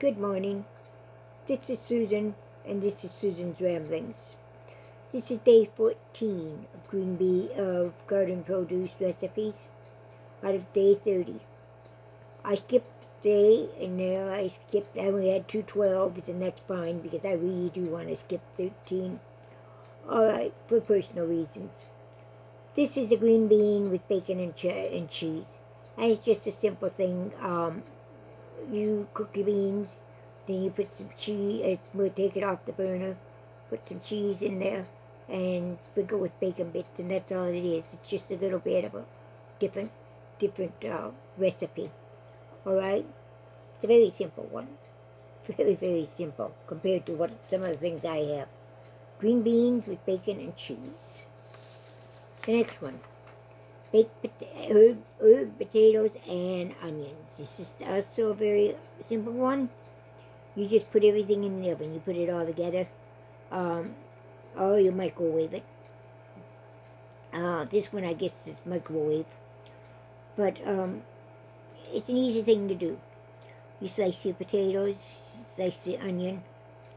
Good morning. This is Susan, and this is Susan's Ramblings. This is day 14 of garden produce recipes out of day 30. I skipped a day, and I only had two 12s, and that's fine because I really do want to skip 13. Alright, for personal reasons. This is a green bean with bacon and cheese. And it's just a simple thing. You cook your beans, then you put some cheese, we'll take it off the burner, put some cheese in there, and sprinkle with bacon bits, and that's all it is. It's just a little bit of a different recipe. Alright? It's a very simple one. Very, very simple compared to some of the things I have. Green beans with bacon and cheese. The next one. Baked herb potatoes and onions. This is also a very simple one. You just put everything in the oven. You put it all together. Or you microwave it. This one I guess is microwave. But it's an easy thing to do. You slice your potatoes, slice the onion,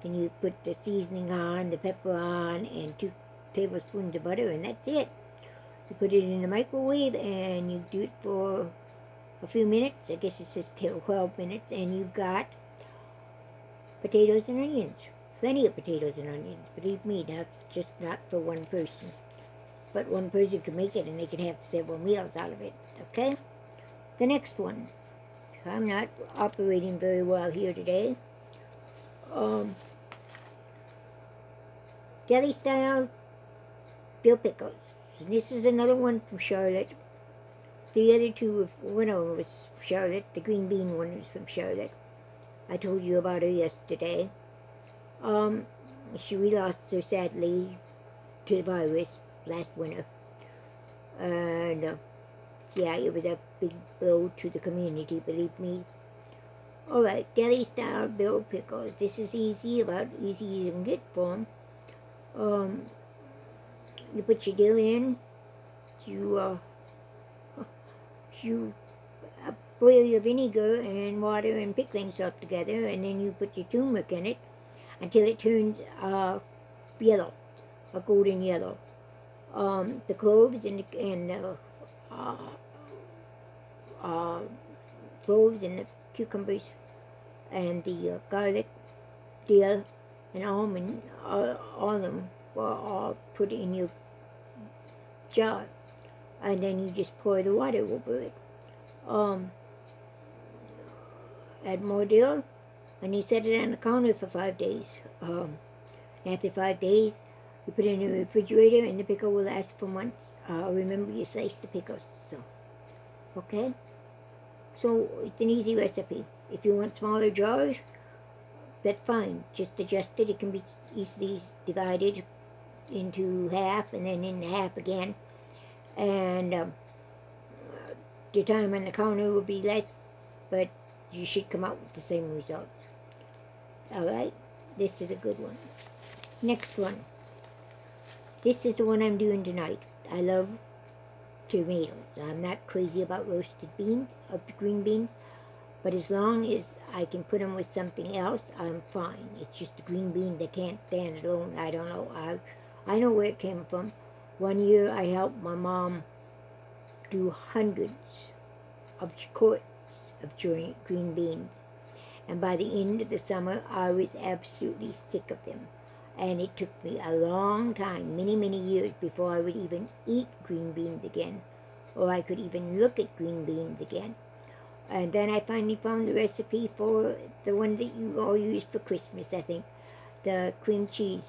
then you put the seasoning on, the pepper on, and 2 tablespoons of butter, and that's it. You put it in the microwave, and you do it for a few minutes. I guess it says 12 minutes, and you've got potatoes and onions. Plenty of potatoes and onions. Believe me, not for one person. But one person can make it, and they can have several meals out of it. Okay? The next one. I'm not operating very well here today. Deli style dill pickles. And this is another one from Charlotte. The other two, one of them was from Charlotte. The green bean one was from Charlotte. I told you about her yesterday. She lost her sadly to the virus last winter. And yeah, it was a big blow to the community, believe me. Alright, deli style dill pickles. This is easy, about easy you can get for them. You put your dill in, you boil your vinegar and water and pickling salt together, and then you put your turmeric in it until it turns yellow, a golden yellow. The cloves and the cucumbers and the garlic, dill, and almond, all of them were all put in your jar, and then you just pour the water over it. Add more dill, and you set it on the counter for 5 days. After 5 days, you put it in the refrigerator, and the pickle will last for months. Remember, you slice the pickles. So, okay? So, it's an easy recipe. If you want smaller jars, that's fine. Just adjust it. It can be easily divided into half, and then in half again. And the time on the counter will be less, but you should come out with the same results. Alright? This is a good one. Next one. This is the one I'm doing tonight. I love tomatoes. I'm not crazy about roasted beans, green beans, but as long as I can put them with something else, I'm fine. It's just the green beans I can't stand alone. I don't know. I know where it came from. One year I helped my mom do hundreds of quarts of green beans. And by the end of the summer, I was absolutely sick of them. And it took me a long time, many, many years, before I would even eat green beans again, or I could even look at green beans again. And then I finally found the recipe for the one that you all use for Christmas, I think. The cream cheese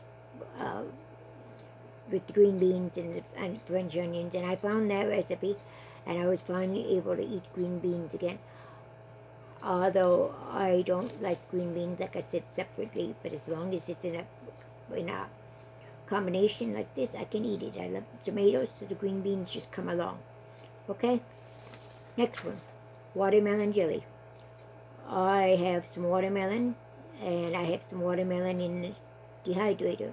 with the green beans and French onions. And I found that recipe, and I was finally able to eat green beans again. Although I don't like green beans, like I said, separately, but as long as it's in a combination like this, I can eat it. I love the tomatoes, so the green beans just come along. Okay? Next one. Watermelon jelly. I have some watermelon, and I have some watermelon in the dehydrator.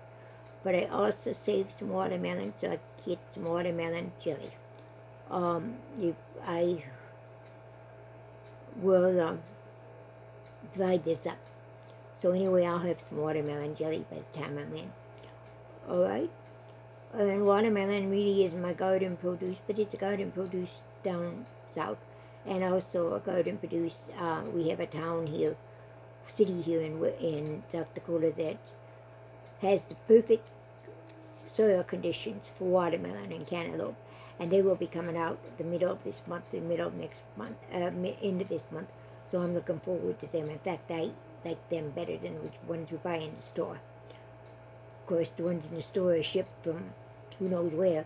But I also saved some watermelon, so I get some watermelon jelly. I will divide this up. So anyway, I'll have some watermelon jelly by the time I'm in. Alright? And watermelon really is my garden produce, but it's a garden produce down south. And also a garden produce, we have a town here, city here in South Dakota that has the perfect soil conditions for watermelon and cantaloupe. And they will be coming out the middle of this month, the middle of next month, end of this month. So I'm looking forward to them. In fact, I like them better than which ones we buy in the store. Of course, the ones in the store are shipped from who knows where.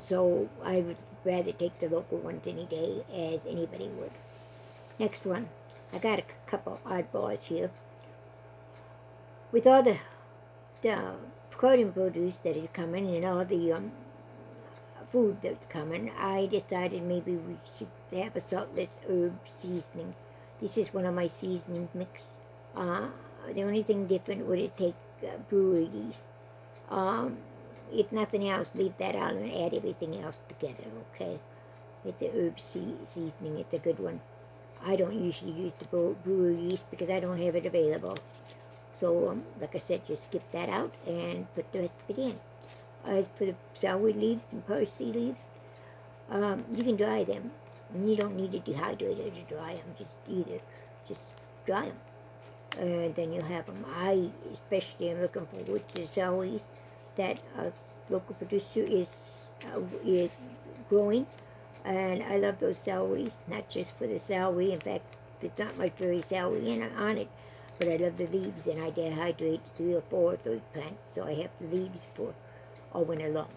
So I would rather take the local ones any day, as anybody would. Next one. I got a couple oddballs here. With all the garden produce that is coming and all the food that's coming, I decided maybe we should have a saltless herb seasoning. This is one of my seasoning mix. The only thing different would it take brewery yeast. If nothing else, leave that out and add everything else together, okay? It's a herb seasoning. It's a good one. I don't usually use the brewery yeast because I don't have it available. So, like I said, just skip that out and put the rest of it in. As for the celery leaves and parsley leaves, you can dry them. And you don't need a dehydrator to dry them. Just dry them. And then you'll have them. I especially am looking forward to the celery that a local producer is growing. And I love those celeries, not just for the celery. In fact, there's not much very celery on it. But I love the leaves, and I dehydrate 3 or 4 of those plants, so I have the leaves for all winter long.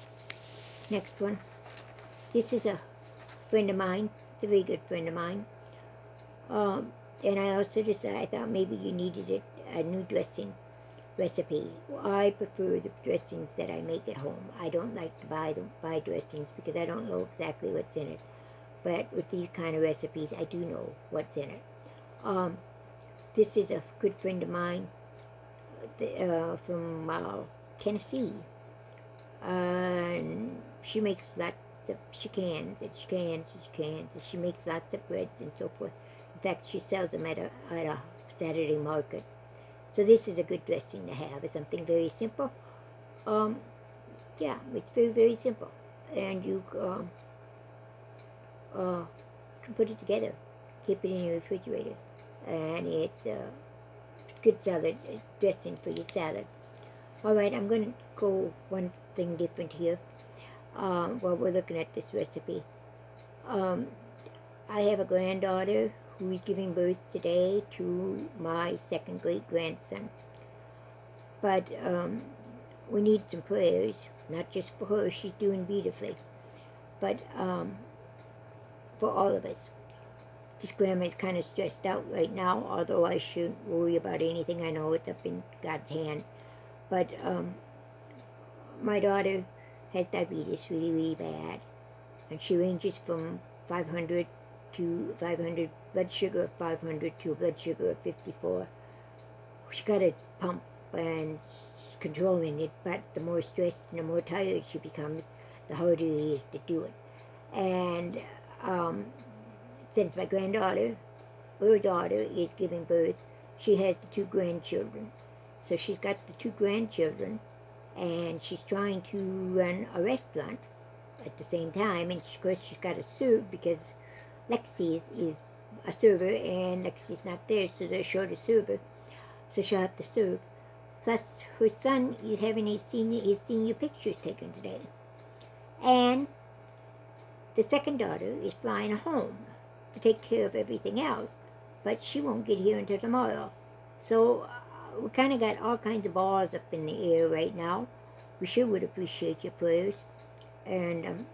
Next one. This is a friend of mine, a very good friend of mine. And I also decided, I thought maybe you needed a new dressing recipe. I prefer the dressings that I make at home. I don't like to buy dressings because I don't know exactly what's in it. But with these kind of recipes, I do know what's in it. This is a good friend of mine from Tennessee. And she makes lots of, she cans, and she makes lots of breads and so forth. In fact, she sells them at a Saturday market. So this is a good dressing to have. It's something very simple. Yeah, it's very, very simple. And you can put it together. Keep it in your refrigerator. And it's good salad dressing for your salad. Alright, I'm going to go one thing different here while we're looking at this recipe. I have a granddaughter who is giving birth today to my second great-grandson. But we need some prayers, not just for her, she's doing beautifully, but for all of us. This grandma is kind of stressed out right now, although I shouldn't worry about anything. I know it's up in God's hand. But my daughter has diabetes really, really bad. And she ranges from 500 blood sugar of 500 to a blood sugar of 54. She got a pump and controlling it, but the more stressed and the more tired she becomes, the harder it is to do it. And since my granddaughter, her daughter, is giving birth, she has the 2 grandchildren. So she's got the 2 grandchildren, and she's trying to run a restaurant at the same time. And of course, she's got to serve because Lexi is a server, and Lexi's not there, so they're short a server. So she'll have to serve. Plus, her son is having his senior pictures taken today. And the second daughter is flying home to take care of everything else, but she won't get here until tomorrow. So we kind of got all kinds of balls up in the air right now. We sure would appreciate your prayers, and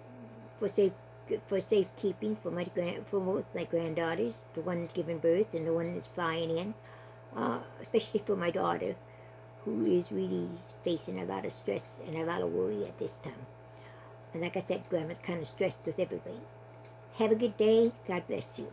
for safekeeping for both my granddaughters, the one that's giving birth and the one that's flying in, especially for my daughter, who is really facing a lot of stress and a lot of worry at this time. And like I said, Grandma's kind of stressed with everybody. Have a good day. God bless you.